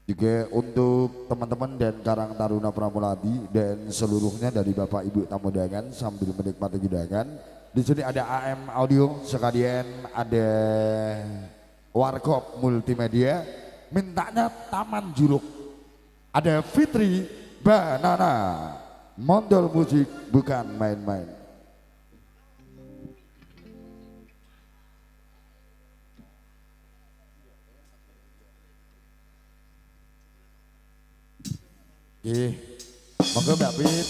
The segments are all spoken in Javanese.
Juga untuk teman-teman dan Karang Taruna Pramuladi dan seluruhnya dari Bapak Ibu tamu undangan sambil menikmati hidangan. Di sini ada AM Audio, sekalian ada Warkop Multimedia, mintanya Taman Juruk. Ada Fitri Banana, Mondol Musik bukan main-main. Oke, monggo Mbak Pit.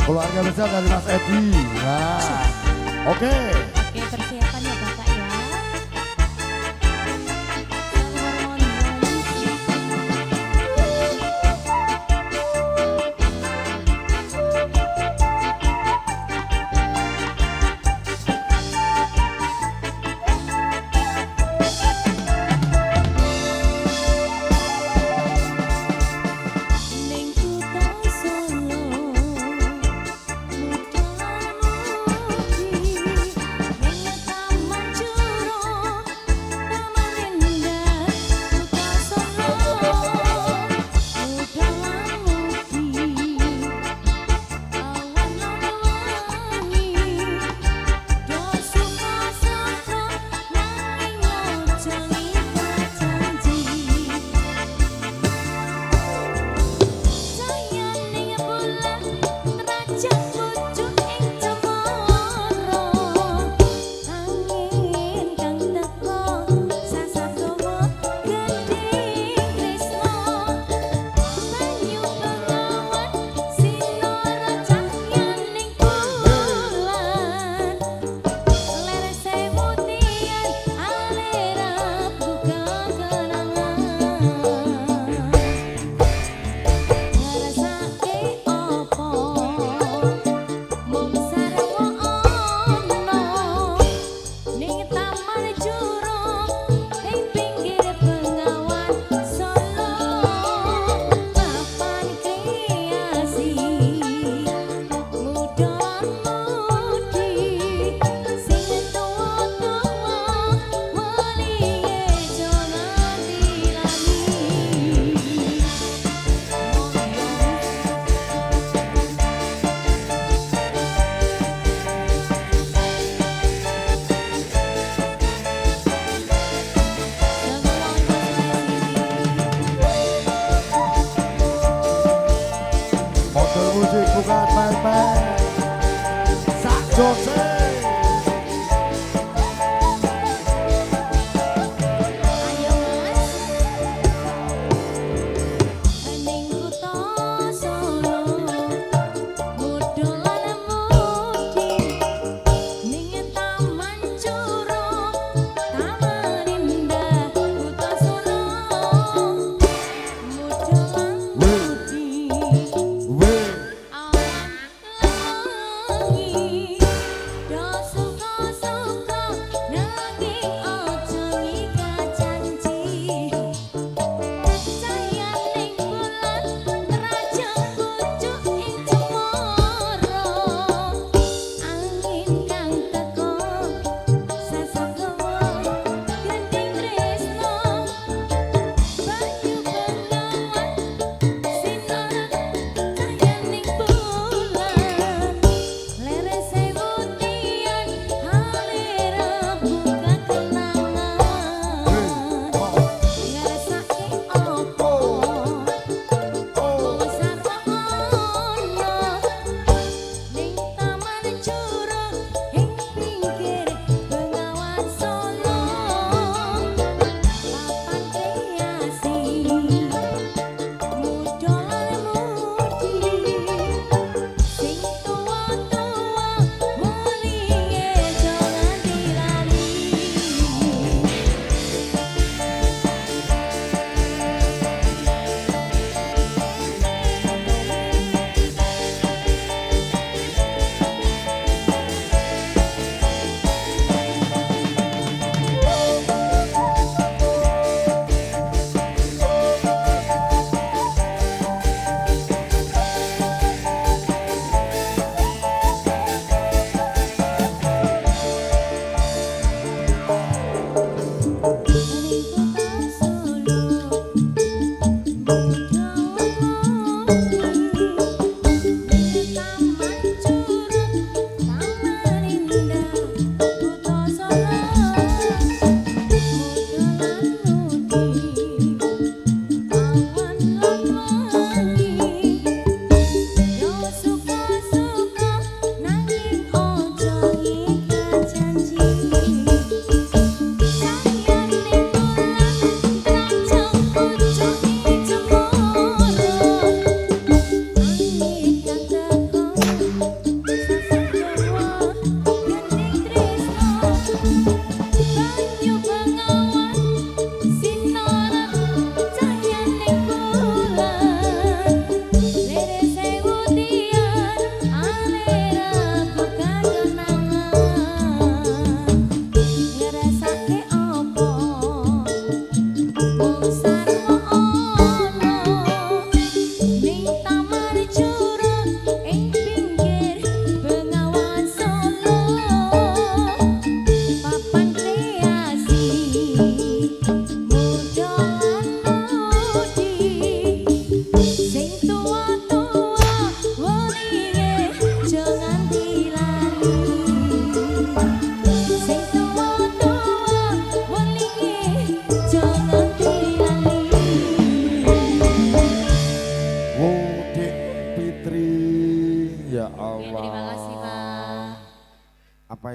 Keluarga besar dari Mas Edi. Nah, oke. Oke, persiapan ya Bapak ya. Ning kutha Solo muda mudi ning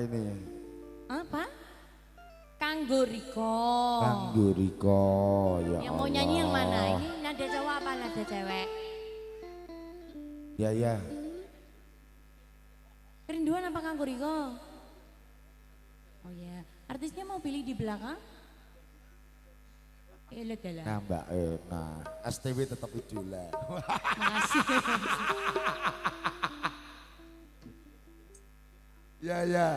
ini? Apa? Kanggo Riko. Kanggo Riko, ya Yang mau nyanyi yang mana? Ini nada cowok apa nada cewek? Ya. Kerinduan apa Kanggo Riko? Oh ya, artisnya mau pilih di belakang? Lega lah. Nah Mbak nah STW tetap idola. Makasih. Ya.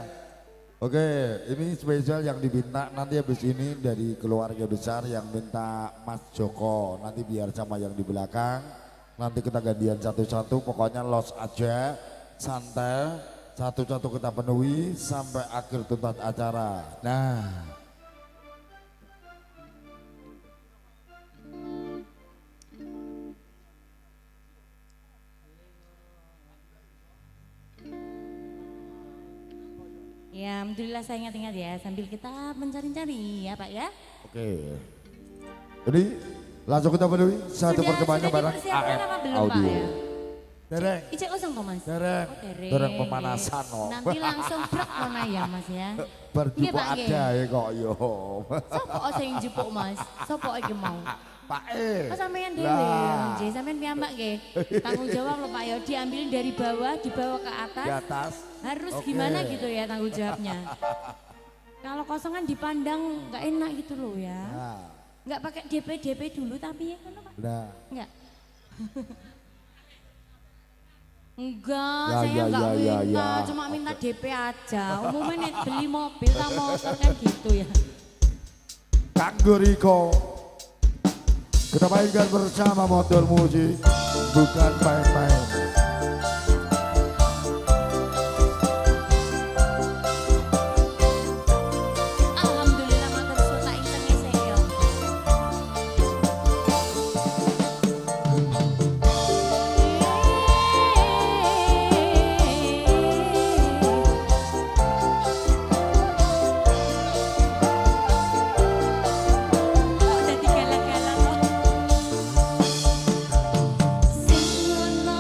Oke, ini spesial yang diminta nanti habis ini dari keluarga besar yang minta Mas Joko. Nanti biar sama yang di belakang. Nanti kita gantian satu-satu, pokoknya los aja, santai, satu-satu kita penuhi sampai akhir tuntas acara. Nah. Ya, alhamdulillah saya ingat-ingat ya sambil kita mencari-cari ya Pak ya. Oke. Jadi langsung kita penuhi satu perkembangannya bareng dipersiapkan apa belum Pak Audio. ya? Dereng. Icek kosong toh Mas? Dereng. Oh, dereng. Dereng pemanasan no. Nanti langsung brek kono ya Mas ya. Berjumpa Iya, Pak, ada ya kok yo. Sopo sing jupuk Mas? Sopo iki mau? Pak Oh sampean dhewe. Lah. Nggih, sampean piyambak nggih. Tanggung jawab lho Pak ya, diambil dari bawah, dibawa ke atas. di atas. Harus Oke. gimana gitu ya tanggung jawabnya. Kalau kosongan dipandang nggak enak gitu loh ya. Nah, Nggak pakai DP dulu tapi ya kan Pak? nah. Enggak. Enggak, Ya, saya ya, enggak ya, minta, ya. cuma minta DP aja. Umumnya nih beli mobil sama motor kan gitu ya. Kanggo Riko. Kita mainkan bersama motor musik, bukan main-main. Alhamdulillah matur suwun tak iseng iseng yo. Kok dadi galak-galak kok. Sing ono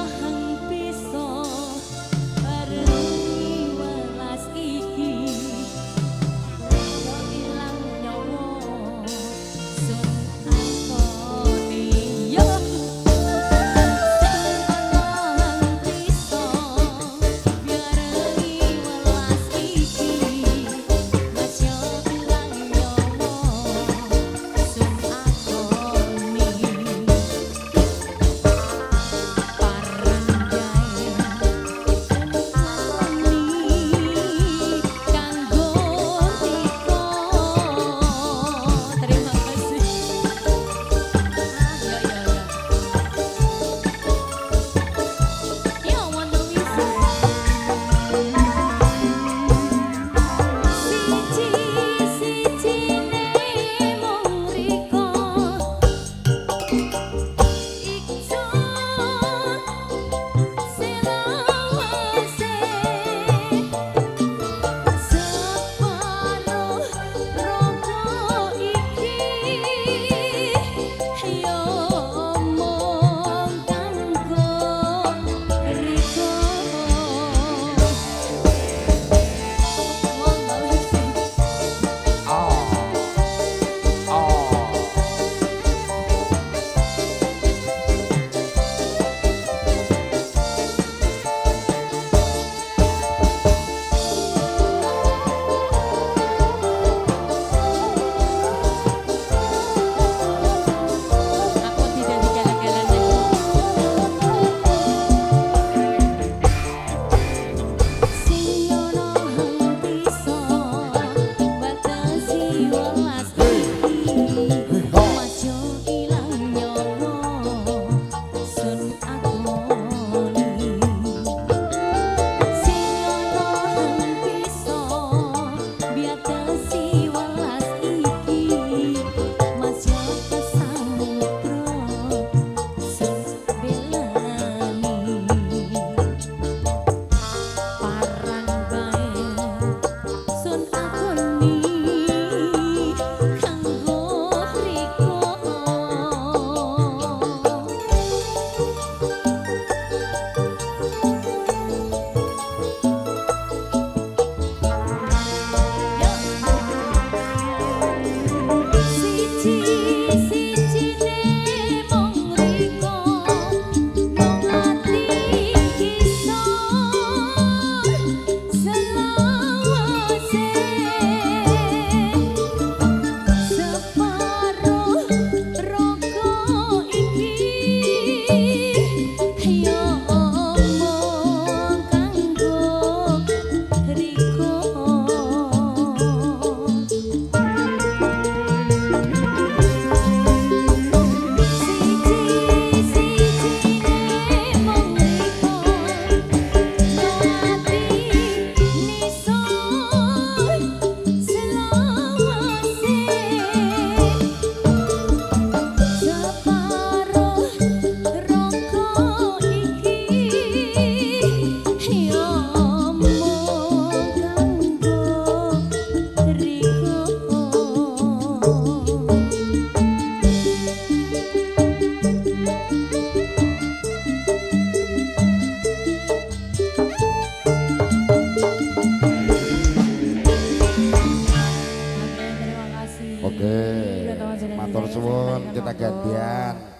Matur suwun kita gantian.